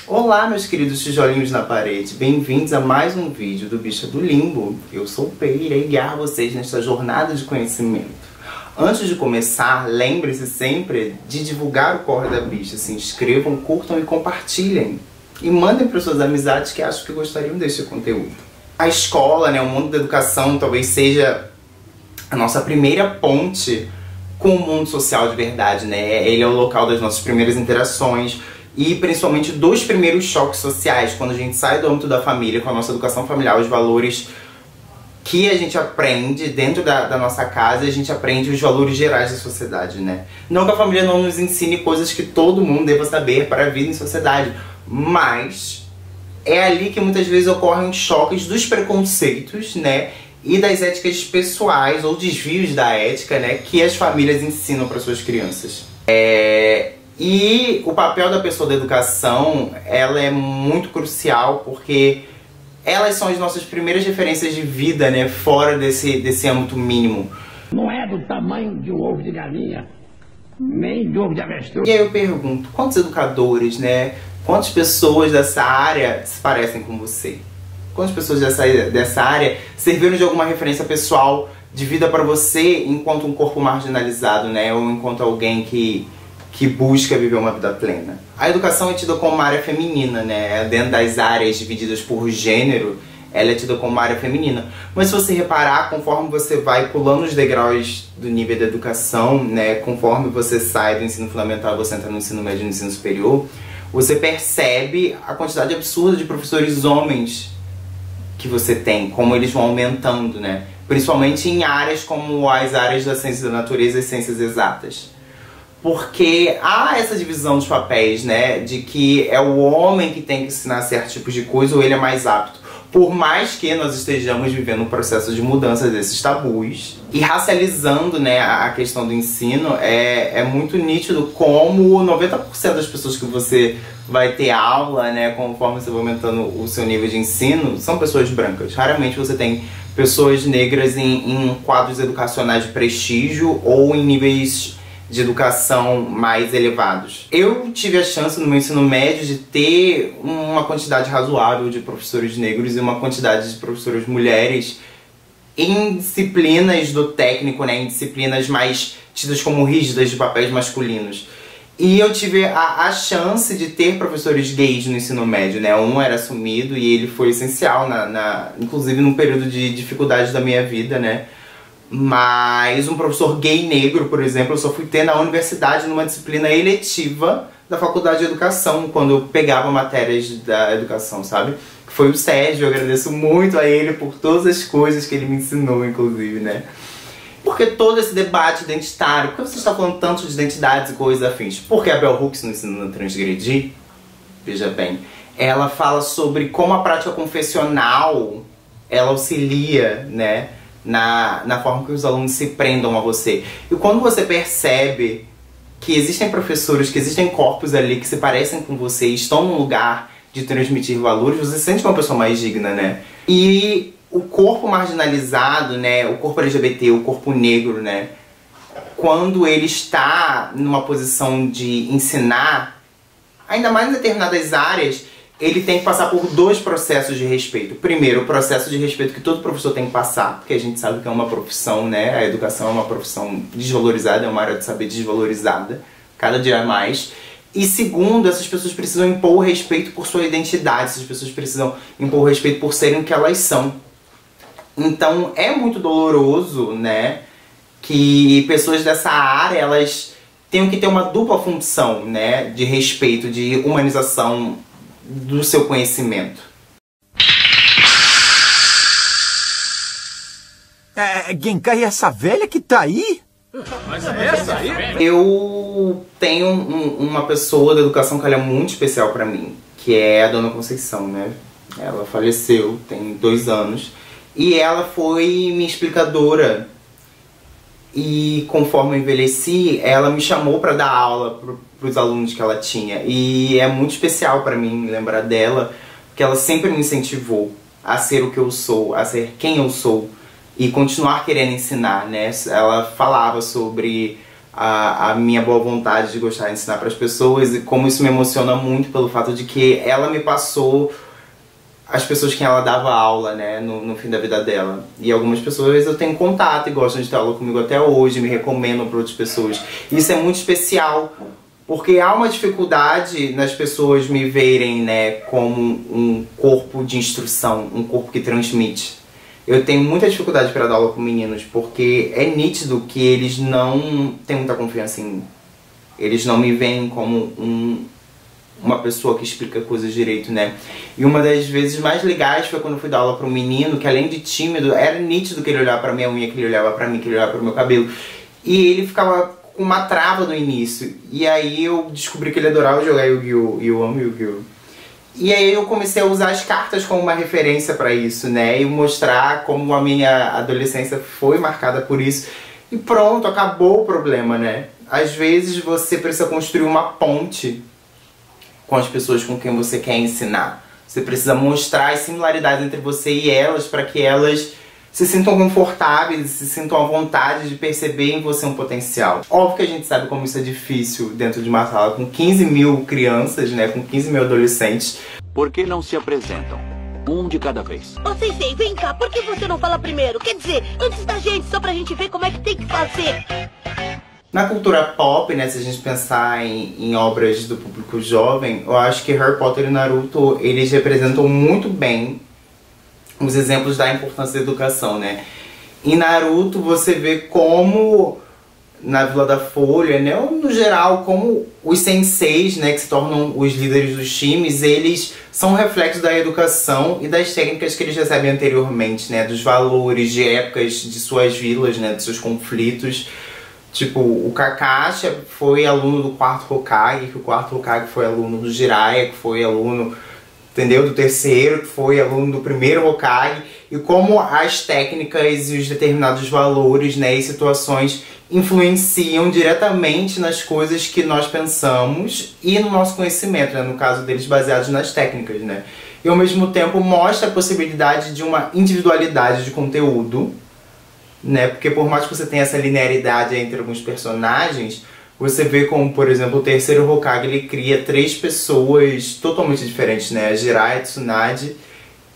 Olá, meus queridos tijolinhos na parede, bem-vindos a mais um vídeo do Bicha do Limbo. Eu sou o Pei e irei guiar vocês nesta jornada de conhecimento. Antes de começar, lembre-se sempre de divulgar o Corre da Bicha. Se inscrevam, curtam e compartilhem. E mandem para suas amizades que acham que gostariam deste conteúdo. A escola, o mundo da educação, talvez seja a nossa primeira ponte com o mundo social de verdade, Ele é o local das nossas primeiras interações e principalmente dos primeiros choques sociais, quando a gente sai do âmbito da família, com a nossa educação familiar, os valores que a gente aprende dentro da nossa casa, a gente aprende os valores gerais da sociedade, Não que a família não nos ensine coisas que todo mundo deva saber para a vida em sociedade, mas é ali que muitas vezes ocorrem os choques dos preconceitos, e das éticas pessoais ou desvios da ética, que as famílias ensinam para suas crianças. E o papel da pessoa da educação, ela é muito crucial porque elas são as nossas primeiras referências de vida, fora desse âmbito mínimo. Não é do tamanho de um ovo de galinha, nem de ovo de avestruz. E aí eu pergunto, quantos educadores, quantas pessoas dessa área se parecem com você? Quantas pessoas dessa área serviram de alguma referência pessoal de vida para você enquanto um corpo marginalizado, ou enquanto alguém que busca viver uma vida plena? A educação é tida como uma área feminina, Dentro das áreas divididas por gênero, ela é tida como uma área feminina. Mas se você reparar, conforme você vai pulando os degraus do nível da educação, conforme você sai do ensino fundamental, você entra no ensino médio e no ensino superior, você percebe a quantidade absurda de professores homens que você tem, como eles vão aumentando, Principalmente em áreas como as áreas da ciência da natureza e ciências exatas. Porque há essa divisão dos papéis, de que é o homem que tem que ensinar certos tipos de coisa ou ele é mais apto. Por mais que nós estejamos vivendo um processo de mudança desses tabus e racializando, a questão do ensino, é muito nítido como 90% das pessoas que você vai ter aula, conforme você vai aumentando o seu nível de ensino, são pessoas brancas. Raramente você tem pessoas negras em quadros educacionais de prestígio ou em níveis de educação mais elevados. Eu tive a chance no meu ensino médio de ter uma quantidade razoável de professores negros e uma quantidade de professoras mulheres em disciplinas do técnico, em disciplinas mais tidas como rígidas de papéis masculinos. E eu tive a chance de ter professores gays no ensino médio, Um era assumido e ele foi essencial, inclusive num período de dificuldade da minha vida, Mas um professor gay negro, por exemplo, eu só fui ter na universidade numa disciplina eletiva da Faculdade de Educação, quando eu pegava matérias da educação, sabe? Foi o Sérgio, eu agradeço muito a ele por todas as coisas que ele me ensinou, inclusive, Porque todo esse debate identitário, por que você está falando tanto de identidades e coisas afins? Porque a Bell Hooks, no Ensino a Transgredir, veja bem, ela fala sobre como a prática confessional, ela auxilia, na forma que os alunos se prendam a você. E quando você percebe que existem professores, que existem corpos ali que se parecem com você e estão num lugar de transmitir valores, você se sente uma pessoa mais digna, E o corpo marginalizado, o corpo LGBT, o corpo negro, quando ele está numa posição de ensinar, ainda mais em determinadas áreas, ele tem que passar por dois processos de respeito. Primeiro, o processo de respeito que todo professor tem que passar, porque a gente sabe que é uma profissão, A educação é uma profissão desvalorizada, é uma área de saber desvalorizada, cada dia mais. E segundo, essas pessoas precisam impor o respeito por sua identidade, essas pessoas precisam impor o respeito por serem o que elas são. Então é muito doloroso, que pessoas dessa área, elas tenham que ter uma dupla função, de respeito, de humanização do seu conhecimento. Genkai, essa velha que tá aí? Mas é essa aí? Eu tenho uma pessoa da educação que ela é muito especial pra mim, que é a Dona Conceição, Ela faleceu tem 2 anos e ela foi minha explicadora. E conforme eu envelheci, ela me chamou para dar aula para os alunos que ela tinha. E é muito especial para mim lembrar dela, porque ela sempre me incentivou a ser o que eu sou, a ser quem eu sou e continuar querendo ensinar, Ela falava sobre a minha boa vontade de gostar de ensinar para as pessoas, e como isso me emociona muito pelo fato de que ela me passou as pessoas que ela dava aula, né, no fim da vida dela. E algumas pessoas eu tenho contato e gostam de ter aula comigo até hoje, me recomendam para outras pessoas. Isso é muito especial, porque há uma dificuldade nas pessoas me verem, né, como um corpo de instrução, um corpo que transmite. Eu tenho muita dificuldade para dar aula com meninos, porque é nítido que eles não têm muita confiança em mim. Eles não me veem como uma pessoa que explica coisas direito, né? E uma das vezes mais legais foi quando eu fui dar aula para um menino que, além de tímido, era nítido que ele olhava para minha unha, que ele olhava para mim, que ele olhava para o meu cabelo. E ele ficava com uma trava no início. E aí eu descobri que ele adorava jogar Yu-Gi-Oh! E eu amo Yu-Gi-Oh! E aí eu comecei a usar as cartas como uma referência para isso, né? E mostrar como a minha adolescência foi marcada por isso. E pronto, acabou o problema, né? Às vezes você precisa construir uma ponte com as pessoas com quem você quer ensinar. Você precisa mostrar as similaridades entre você e elas para que elas se sintam confortáveis, se sintam à vontade de perceber em você um potencial. Óbvio que a gente sabe como isso é difícil dentro de uma sala com 15 mil crianças, né, com 15 mil adolescentes. Por que não se apresentam? Um de cada vez. Ô, Sensei, vem cá, por que você não fala primeiro? Quer dizer, antes da gente, só pra gente ver como é que tem que fazer. Na cultura pop, né, se a gente pensar em obras do público jovem, eu acho que Harry Potter e Naruto, eles representam muito bem os exemplos da importância da educação, né? Em Naruto você vê como, na Vila da Folha, né, ou no geral, como os senseis, né, que se tornam os líderes dos times, eles são reflexos da educação e das técnicas que eles recebem anteriormente, né, dos valores, de épocas de suas vilas, né, de seus conflitos. Tipo, o Kakashi foi aluno do quarto Hokage, que o quarto Hokage foi aluno do Jiraiya, que foi aluno, entendeu, do terceiro, que foi aluno do primeiro Hokage, e como as técnicas e os determinados valores, né, e situações influenciam diretamente nas coisas que nós pensamos e no nosso conhecimento, né, no caso deles baseados nas técnicas, né. E ao mesmo tempo mostra a possibilidade de uma individualidade de conteúdo, né? Porque por mais que você tenha essa linearidade entre alguns personagens, você vê como, por exemplo, o terceiro Hokage, ele cria 3 pessoas totalmente diferentes, né? A Jiraiya, a Tsunade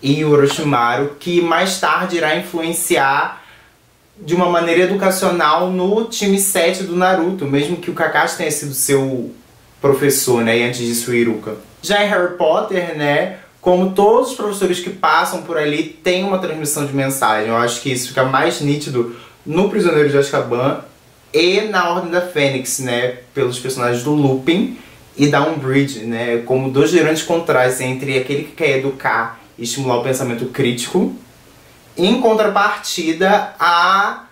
e o Orochimaru, que mais tarde irá influenciar de uma maneira educacional no time 7 do Naruto, mesmo que o Kakashi tenha sido seu professor, né? E antes disso o Iruka. Já em Harry Potter, né, como todos os professores que passam por ali têm uma transmissão de mensagem. Eu acho que isso fica mais nítido no Prisioneiro de Azkaban e na Ordem da Fênix, né, pelos personagens do Lupin e da Umbridge, né, como 2 grandes contrastes entre aquele que quer educar e estimular o pensamento crítico, em contrapartida a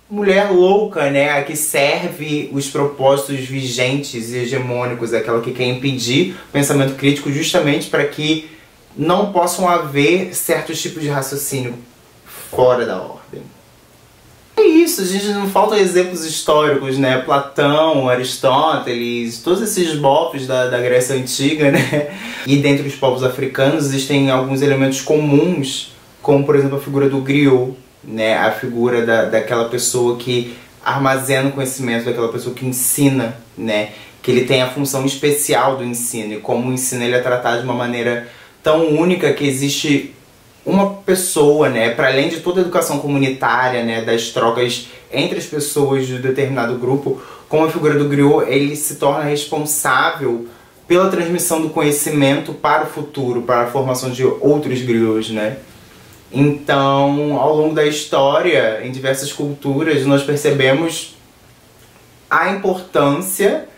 mulher louca, né, a que serve os propósitos vigentes e hegemônicos, aquela que quer impedir o pensamento crítico justamente para que não possam haver certos tipos de raciocínio fora da ordem. É isso, a gente não faltam exemplos históricos, né? Platão, Aristóteles, todos esses bofs da Grécia Antiga, né? E dentre os povos africanos existem alguns elementos comuns, como por exemplo a figura do griot, né? A figura daquela pessoa que armazena o conhecimento, daquela pessoa que ensina, né? Que ele tem a função especial do ensino, e como o ensino ele é tratado de uma maneira tão única que existe uma pessoa, né, para além de toda a educação comunitária, né, das trocas entre as pessoas de um determinado grupo, como a figura do griot, ele se torna responsável pela transmissão do conhecimento para o futuro, para a formação de outros griots, né. Então, ao longo da história, em diversas culturas, nós percebemos a importância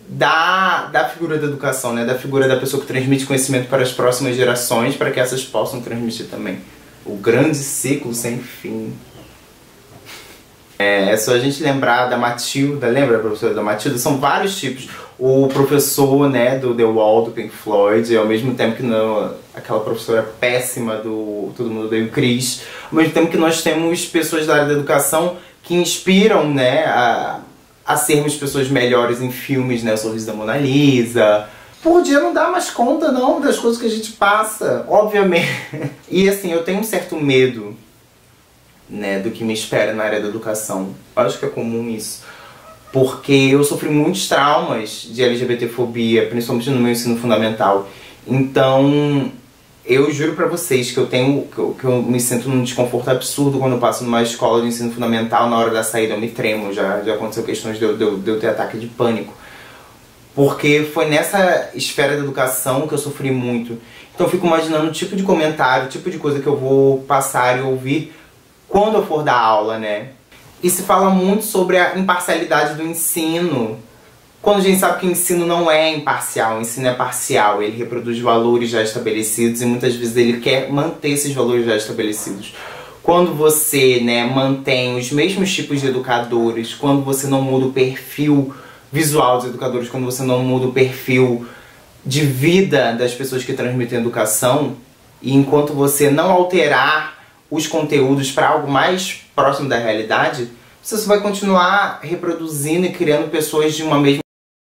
da figura da educação, né? Da figura da pessoa que transmite conhecimento para as próximas gerações, para que essas possam transmitir também. O grande ciclo sem fim. É só a gente lembrar da Matilda, lembra a professora da Matilda? São vários tipos. O professor, né, do The Wall, do Pink Floyd, ao mesmo tempo que aquela professora péssima do Todo Mundo Odeia o Chris, ao mesmo tempo que nós temos pessoas da área da educação que inspiram, né, a sermos pessoas melhores em filmes, né? O Sorriso da Mona Lisa. Por dia não dá mais conta, não, das coisas que a gente passa, obviamente. E assim, eu tenho um certo medo, né, do que me espera na área da educação. Eu acho que é comum isso. porque eu sofri muitos traumas de LGBTfobia, principalmente no meu ensino fundamental. Então, eu juro pra vocês que eu me sinto num desconforto absurdo quando eu passo numa escola de ensino fundamental. Na hora da saída eu me tremo, já aconteceu questões de eu ter ataque de pânico. Porque foi nessa esfera da educação que eu sofri muito. Então eu fico imaginando o tipo de comentário, o tipo de coisa que eu vou passar e ouvir quando eu for dar aula, né? E se fala muito sobre a imparcialidade do ensino. Quando a gente sabe que o ensino não é imparcial, o ensino é parcial. Ele reproduz valores já estabelecidos e muitas vezes ele quer manter esses valores já estabelecidos. Quando você, né, mantém os mesmos tipos de educadores, quando você não muda o perfil visual dos educadores, quando você não muda o perfil de vida das pessoas que transmitem educação, e enquanto você não alterar os conteúdos para algo mais próximo da realidade, você só vai continuar reproduzindo e criando pessoas de uma mesma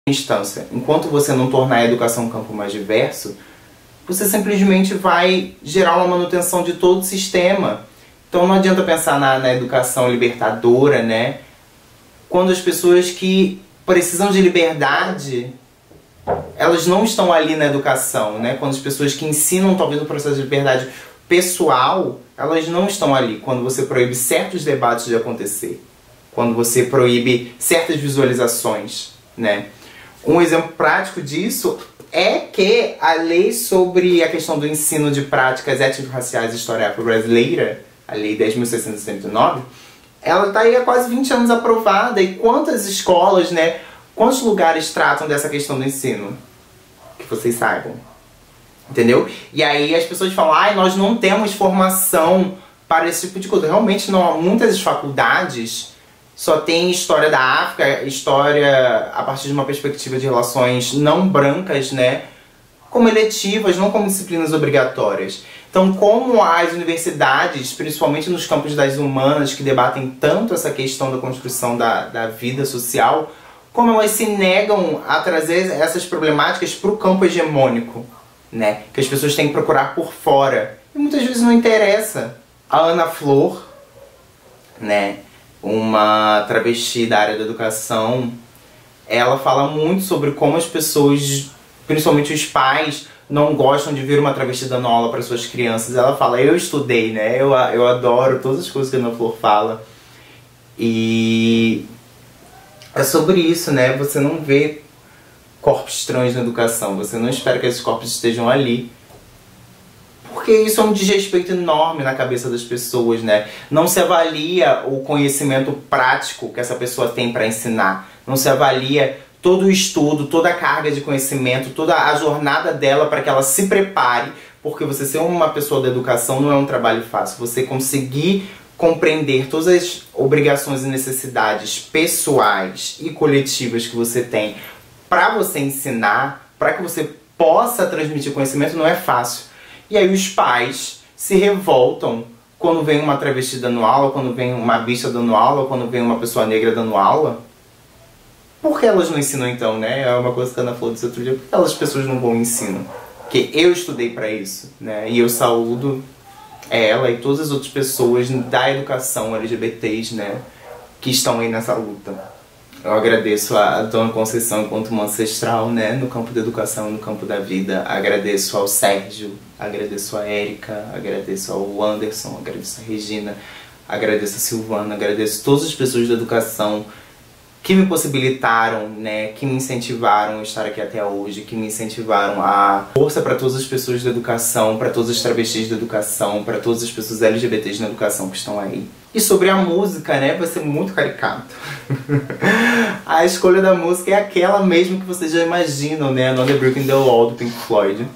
instância. Enquanto você não tornar a educação um campo mais diverso, você simplesmente vai gerar uma manutenção de todo o sistema. Então não adianta pensar na educação libertadora, né? Quando as pessoas que precisam de liberdade, elas não estão ali na educação, né? Quando as pessoas que ensinam talvez o processo de liberdade pessoal, elas não estão ali. Quando você proíbe certos debates de acontecer, quando você proíbe certas visualizações, né? Um exemplo prático disso é que a lei sobre a questão do ensino de práticas étnico-raciais e história afro-brasileira, a lei 10.679, ela está aí há quase 20 anos aprovada. E quantas escolas, né, quantos lugares tratam dessa questão do ensino? Que vocês saibam. Entendeu? E aí as pessoas falam, ai, nós não temos formação para esse tipo de coisa. Realmente não, há muitas faculdades só tem história da África, história a partir de uma perspectiva de relações não brancas, né, como eletivas, não como disciplinas obrigatórias. Então, como as universidades, principalmente nos campos das humanas, que debatem tanto essa questão da construção da vida social, como elas se negam a trazer essas problemáticas para o campo hegemônico, né, que as pessoas têm que procurar por fora. E muitas vezes não interessa. A Ana Flor, né, uma travesti da área da educação, ela fala muito sobre como as pessoas, principalmente os pais, não gostam de ver uma travesti dando aula para suas crianças. Ela fala, eu estudei, né, eu adoro todas as coisas que a Ana Flor fala. E é sobre isso, né, você não vê corpos trans na educação, você não espera que esses corpos estejam ali. Porque isso é um desrespeito enorme na cabeça das pessoas, né? Não se avalia o conhecimento prático que essa pessoa tem para ensinar. Não se avalia todo o estudo, toda a carga de conhecimento, toda a jornada dela para que ela se prepare. Porque você ser uma pessoa da educação não é um trabalho fácil. Você conseguir compreender todas as obrigações e necessidades pessoais e coletivas que você tem para você ensinar, para que você possa transmitir conhecimento, não é fácil. E aí os pais se revoltam quando vem uma travesti dando aula, quando vem uma bicha dando aula, quando vem uma pessoa negra dando aula. Por que elas não ensinam então, né? É uma coisa que a Ana falou desse outro dia. Por que aquelas pessoas não vão ao ensino? Porque eu estudei para isso, né? E eu saúdo ela e todas as outras pessoas da educação LGBTs, né, que estão aí nessa luta. Eu agradeço a Dona Conceição enquanto uma ancestral, né, no campo da educação, no campo da vida. Agradeço ao Sérgio, agradeço a Érica, agradeço ao Anderson, agradeço a Regina, agradeço a Silvana, agradeço todas as pessoas da educação que me possibilitaram, né, que me incentivaram a estar aqui até hoje, que me incentivaram a força para todas as pessoas da educação, para todas as travestis da educação, para todas as pessoas LGBTs na educação que estão aí. E sobre a música, né, vai ser muito caricato. A escolha da música é aquela mesmo que vocês já imaginam, né, Another Brick in the Wall do Pink Floyd.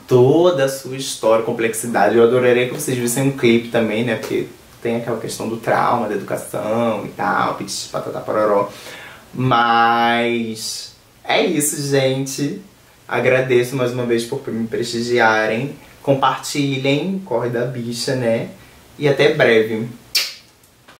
Toda a sua história, complexidade. Eu adoraria que vocês vissem um clipe também, né, porque tem aquela questão do trauma, da educação e tal, pitch, patata, pororó. Mas é isso, gente. Agradeço mais uma vez por me prestigiarem. Compartilhem, corre da bicha, né? E até breve.